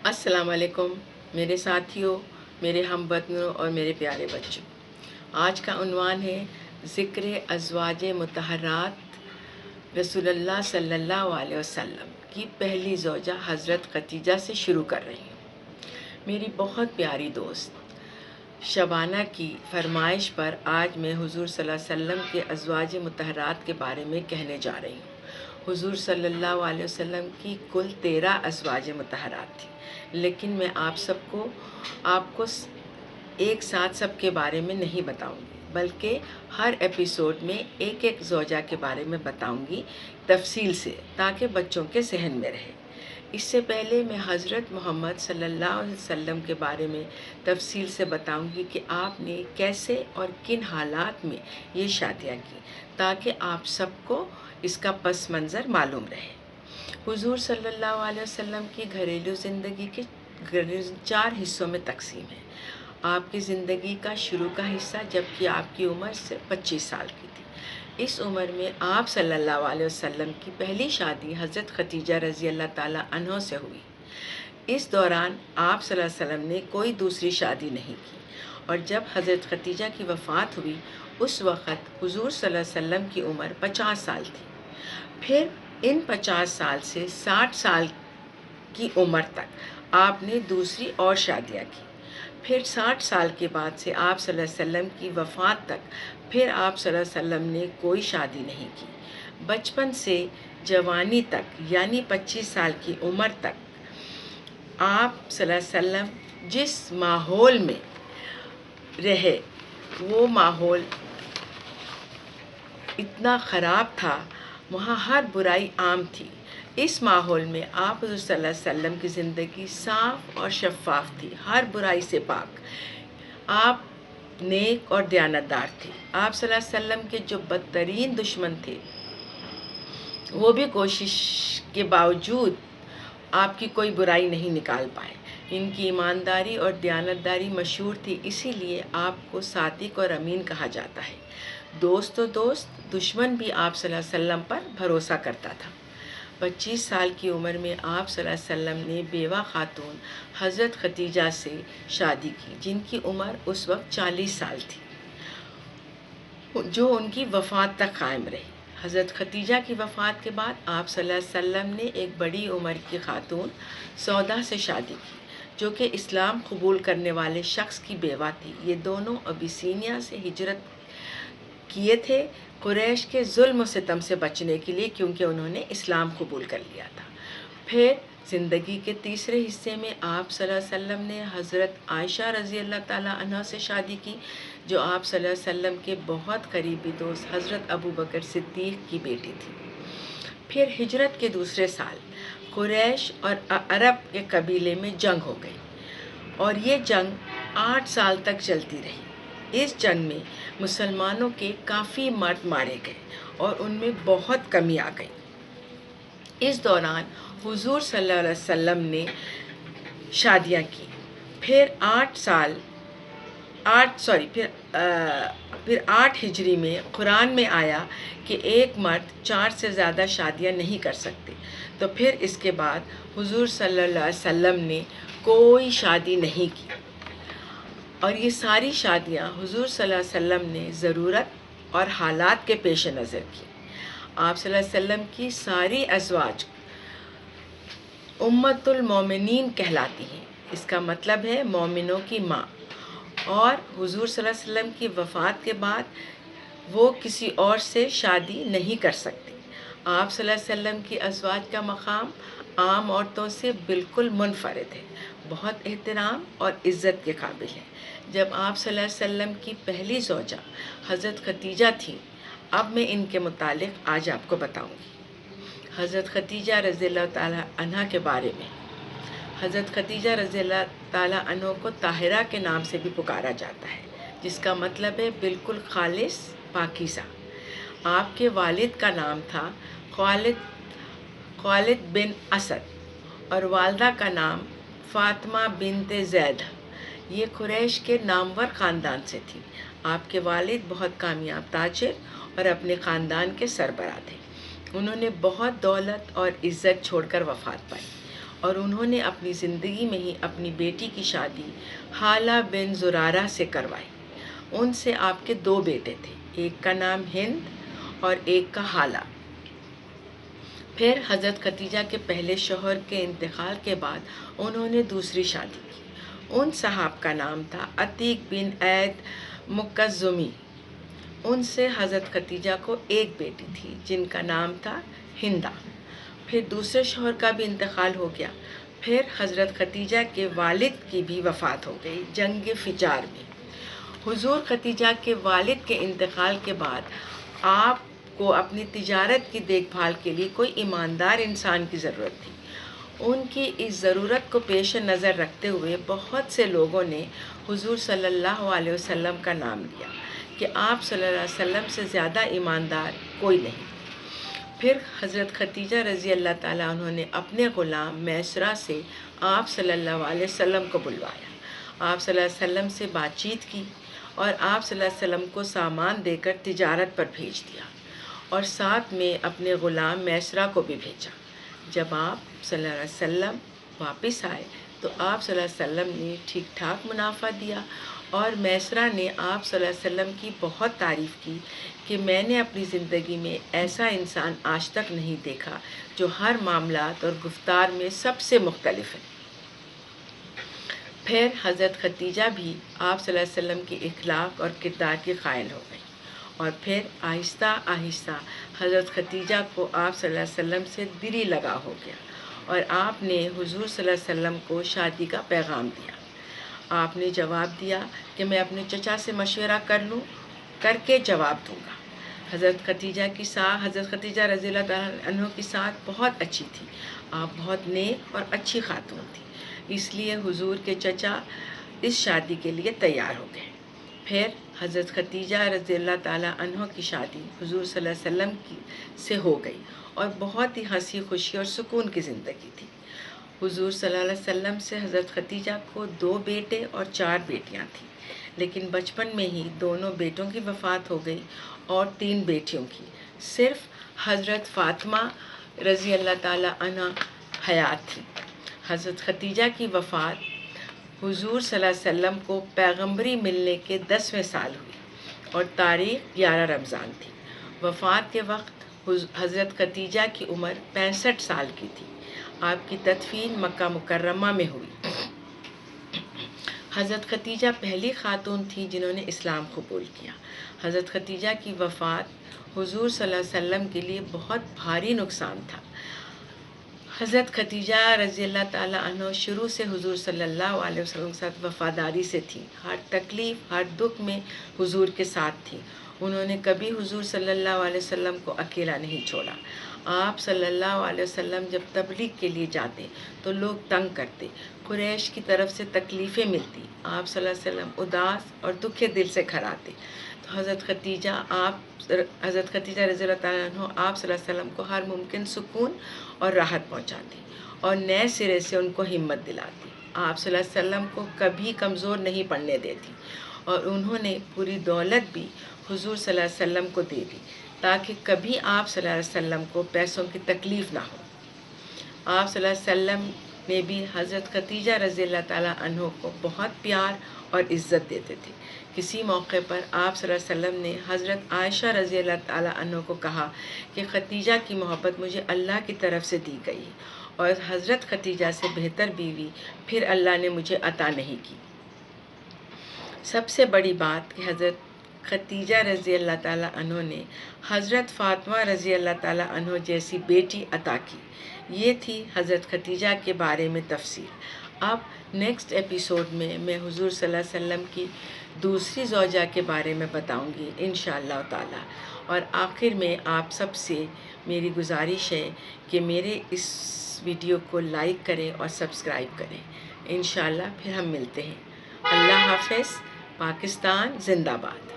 السلام علیکم میرے ساتھیوں، میرے ہم وطنوں اور میرے پیارے بچوں۔ آج کا عنوان ہے ذکر ازواج مطہرات رسول اللہ صلی اللہ علیہ وسلم کی پہلی زوجہ حضرت خدیجہ سے شروع کر رہی ہوں۔ میری بہت پیاری دوست شبانہ کی فرمائش پر آج میں حضور صلی اللہ علیہ وسلم کے ازواج مطہرات کے بارے میں کہنے جا رہی ہوں۔ حضور صلی اللہ علیہ وسلم کی کل 13 ازواج مطہرات تھیں، لیکن میں آپ کو ایک ساتھ سب کے بارے میں نہیں بتاؤں گی، بلکہ ہر ایپیسوڈ میں ایک ایک زوجہ کے بارے میں بتاؤں گی تفصیل سے، تاکہ بچوں کے ذہن میں رہے۔ اس سے پہلے میں حضرت محمد صلی اللہ علیہ وسلم کے بارے میں تفصیل سے بتاؤں گی کہ آپ نے کیسے اور کن حالات میں یہ شادیاں کی، تاکہ آپ سب کو اس کا پس منظر معلوم رہے۔ حضور صلی اللہ علیہ وسلم کی گھریلو زندگی کے 4 حصوں میں تقسیم ہے۔ آپ کی زندگی کا شروع کا حصہ جبکہ آپ کی عمر صرف 25 سال کی تھی۔ اس عمر میں آپ صلی اللہ علیہ وسلم کی پہلی شادی حضرت خدیجہ رضی اللہ تعالیٰ عنہ سے ہوئی۔ اس دوران آپ صلی اللہ علیہ وسلم نے کوئی دوسری شادی نہیں کی، اور جب حضرت خدیجہ کی وفات ہوئی اس وقت حضور صلی اللہ علیہ وسلم کی عمر 50 سال تھی۔ پھر ان 50 سال سے 60 سال کی عمر تک آپ نے دوسری اور شادیاں کی۔ پھر 60 سال کے بعد سے آپ صلی اللہ علیہ وسلم کی وفات تک پھر آپ صلی اللہ علیہ وسلم نے کوئی شادی نہیں کی۔ بچپن سے جوانی تک یعنی 25 سال کی عمر تک آپ صلی اللہ علیہ وسلم جس ماحول میں رہے وہ ماحول اتنا خراب تھا، وہاں ہر برائی عام تھی۔ اس ماحول میں آپ حضور صلی اللہ علیہ وسلم کی زندگی صاف اور شفاف تھی، ہر برائی سے پاک۔ آپ نیک اور دیانتدار تھے۔ آپ صلی اللہ علیہ وسلم کے جو بدترین دشمن تھے وہ بھی کوشش کے باوجود آپ کی کوئی برائی نہیں نکال پائے۔ ان کی ایمانداری اور دیانتداری مشہور تھی، اسی لیے آپ کو صادق اور امین کہا جاتا ہے۔ دوست تو دوست، دشمن بھی آپ صلی اللہ علیہ وسلم پر بھروسہ کرتا تھا۔ 25 سال کی عمر میں آپ صلی اللہ علیہ وسلم نے بیوہ خاتون حضرت خدیجہ سے شادی کی، جن کی عمر اس وقت 40 سال تھی، جو ان کی وفات تک قائم رہی۔ حضرت خدیجہ کی وفات کے بعد آپ صلی اللہ علیہ وسلم نے ایک بڑی عمر کی خاتون سودا سے شادی کی، جو کہ اسلام قبول کرنے والے شخص کی بیوہ تھی۔ یہ دونوں ابیسینیا سے ہجرت کیے تھے قریش کے ظلم و ستم سے بچنے کے لیے، کیونکہ انہوں نے اسلام قبول کر لیا تھا۔ پھر زندگی کے تیسرے حصے میں آپ صلی اللہ علیہ وسلم نے حضرت عائشہ رضی اللہ تعالیٰ عنہ سے شادی کی، جو آپ صلی اللہ علیہ وسلم کے بہت قریبی دوست حضرت ابوبکر صدیق کی بیٹی تھی۔ پھر ہجرت کے دوسرے سال قریش اور عرب کے قبیلے میں جنگ ہو گئی، اور یہ جنگ 8 سال تک چلتی رہی۔ اس جنگ میں مسلمانوں کے کافی مرد مارے گئے اور ان میں بہت کمی آ گئی۔ اس دوران حضور صلی اللہ علیہ وسلم نے شادیاں کی۔ پھر 8 ہجری میں قرآن میں آیا کہ ایک مرد 4 سے زیادہ شادیاں نہیں کر سکتے، تو پھر اس کے بعد حضور صلی اللہ علیہ وسلم نے کوئی شادی نہیں کی، اور یہ ساری شادیاں حضور صلی اللہ علیہ وسلم نے ضرورت اور حالات کے پیش نظر کی۔ آپ صلی اللہ علیہ وسلم کی ساری ازواج امت المومنین کہلاتی ہیں، اس کا مطلب ہے مومنوں کی ماں، اور حضور صلی اللہ علیہ وسلم کی وفات کے بعد وہ کسی اور سے شادی نہیں کر سکتے۔ آپ صلی اللہ علیہ وسلم کی ازواج کا مقام عام عورتوں سے بالکل منفرد ہے، بہت احترام اور عزت کے قابل ہے۔ جب آپ صلی اللہ علیہ وسلم کی پہلی زوجہ حضرت خدیجہ تھیں، اب میں ان کے متعلق آج آپ کو بتاؤں گی۔ حضرت خدیجہ رضی اللہ تعالیٰ عنہ کے بارے میں۔ حضرت خدیجہ رضی اللہ تعالیٰ عنہ کو طاہرہ کے نام سے بھی پکارا جاتا ہے، جس کا مطلب ہے بالکل خالص، پاکیزہ۔ آپ کے والد کا نام تھا خالد بن اسد، اور والدہ کا نام فاطمہ بنت زید۔ یہ قریش کے نامور خاندان سے تھی۔ آپ کے والد بہت کامیاب تاجر اور اپنے خاندان کے سربراہ تھے۔ انہوں نے بہت دولت اور عزت چھوڑ کر وفات پائی، اور انہوں نے اپنی زندگی میں ہی اپنی بیٹی کی شادی حالہ بن زرارہ سے کروائی۔ ان سے آپ کے 2 بیٹے تھے، ایک کا نام ہند اور ایک کا حالہ۔ پھر حضرت خدیجہ کے پہلے شوہر کے انتقال کے بعد انہوں نے دوسری شادی کی۔ ان صاحب کا نام تھا عتیق بن عید مکزمی۔ ان سے حضرت خدیجہ کو ایک بیٹی تھی جن کا نام تھا ہندا۔ پھر دوسرے شوہر کا بھی انتقال ہو گیا۔ پھر حضرت خدیجہ کے والد کی بھی وفات ہو گئی جنگ فجار میں۔ حضور خدیجہ کے والد کے انتقال کے بعد آپ کو اپنی تجارت کی دیکھ بھال کے لیے کوئی ایماندار انسان کی ضرورت تھی۔ ان کی اس ضرورت کو پیش نظر رکھتے ہوئے بہت سے لوگوں نے حضور صلی اللہ علیہ وسلم کا نام لیا کہ آپ صلی اللہ علیہ وسلم سے زیادہ ایماندار کوئی نہیں۔ پھر حضرت خدیجہ رضی اللہ تعالیٰ عنہ نے اپنے غلام میسرہ سے آپ صلی اللہ علیہ وسلم کو بلوایا۔ آپ صلی اللہ علیہ وسلم سے بات چیت کی اور آپ صلی اللہ علیہ وسلم کو سامان دے کر تجارت پر بھیج دیا، اور ساتھ میں اپنے غلام میسرہ کو بھی بھیجا۔ جب آپ صلی اللہ علیہ وسلم واپس آئے تو آپ صلی اللہ علیہ وسلم نے ٹھیک ٹھاک منافع دیا، اور میسرہ نے آپ صلی اللہ علیہ وسلم کی بہت تعریف کی کہ میں نے اپنی زندگی میں ایسا انسان آج تک نہیں دیکھا جو ہر معاملات اور گفتار میں سب سے مختلف ہے۔ پھر حضرت خدیجہ بھی آپ صلی اللہ علیہ وسلم کے اخلاق اور کردار کی قائل ہو گئی، اور پھر آہستہ آہستہ حضرت خدیجہ کو آپ صلی اللہ علیہ وسلم سے دلی لگاؤ ہو گیا، اور آپ نے حضور صلی اللہ علیہ وسلم کو شادی کا پیغام دیا۔ آپ نے جواب دیا کہ میں اپنے چچا سے مشورہ کر کے جواب دوں گا۔ حضرت خدیجہ رضی اللہ تعالیٰ عنہ کی ساتھ بہت اچھی تھی۔ آپ بہت نیک اور اچھی خاتون تھی، اس لیے حضور کے چچا اس شادی کے لیے تیار ہو گئے۔ پھر حضرت خدیجہ رضی اللہ تعالیٰ عنہ کی شادی حضور صلی اللہ علیہ وسلم سے ہو گئی، اور بہت ہی ہنسی خوشی اور سکون کی زندگی تھی۔ حضور صلی اللہ علیہ وسلم سے حضرت خدیجہ کو 2 بیٹے اور 4 بیٹیاں تھیں، لیکن بچپن میں ہی دونوں بیٹوں کی وفات ہو گئی اور 3 بیٹیوں کی۔ صرف حضرت فاطمہ رضی اللہ تعالیٰ عنہ حیات تھی۔ حضرت خدیجہ کی وفات حضور صلی اللہ علیہ وسلم کو پیغمبری ملنے کے 10ویں سال ہوئی، اور تاریخ 11 رمضان تھی۔ وفات کے وقت حضرت خدیجہ کی عمر 65 سال کی تھی۔ آپ کی تدفین مکہ مکرمہ میں ہوئی۔ حضرت خدیجہ پہلی خاتون تھی جنہوں نے اسلام قبول کیا۔ حضرت خدیجہ کی وفات حضور صلی اللہ علیہ وسلم کے لیے بہت بھاری نقصان تھا۔ حضرت خدیجہ رضی اللہ تعالیٰ عنہ شروع سے حضور صلی اللہ علیہ وسلم کے ساتھ وفاداری سے تھی۔ ہر تکلیف، ہر دکھ میں حضور کے ساتھ تھی۔ انہوں نے کبھی حضور صلی اللہ علیہ وسلم کو اکیلا نہیں چھوڑا۔ آپ صلی اللہ علیہ وسلم جب تبلیغ کے لیے جاتے تو لوگ تنگ کرتے، قریش کی طرف سے تکلیفیں ملتی، آپ صلی اللہ علیہ وسلم اداس اور دکھے دل سے گھر آتے، تو حضرت خدیجہ رضی اللہ تعالیٰ عنہ آپ صلی اللہ علیہ وسلم کو ہر ممکن سکون اور راحت پہنچاتی اور نئے سرے سے ان کو ہمت دلاتی۔ آپ صلی اللہ علیہ وسلم کو کبھی کمزور نہیں پڑنے دیتی، اور انہوں نے پوری دولت بھی حضور صلی اللہ علیہ وسلم کو دے دی تاکہ کبھی آپ صلی اللہ علیہ وسلم کو پیسوں کی تکلیف نہ ہو۔ آپ صلی اللہ علیہ وسلم نے بھی حضرت خدیجہ رضی اللہ تعالیٰ عنہ کو بہت پیار اور عزت دیتے تھے۔ کسی موقع پر آپ صلی اللہ علیہ وسلم نے حضرت عائشہ رضی اللہ تعالیٰ عنہ کو کہا کہ خدیجہ کی محبت مجھے اللہ کی طرف سے دی گئی، اور حضرت خدیجہ سے بہتر بیوی پھر اللہ نے مجھے عطا نہیں کی۔ سب سے بڑی بات کہ حضرت خدیجہ رضی اللہ تعالیٰ عنہ نے حضرت فاطمہ رضی اللہ تعالیٰ عنہ جیسی بیٹی عطا کی۔ یہ تھی حضرت خدیجہ کے بارے میں تفصیل۔ اب نیکسٹ ایپیسوڈ میں حضور صلی اللہ علیہ وسلم کی دوسری زوجہ کے بارے میں بتاؤں گی انشاءاللہ تعالیٰ۔ اور آخر میں آپ سب سے میری گزارش ہے کہ میرے اس ویڈیو کو لائک کریں اور سبسکرائب کریں۔ انشاءاللہ پھر ہم ملتے ہیں۔ اللہ حافظ۔ پاکستان زندہ باد۔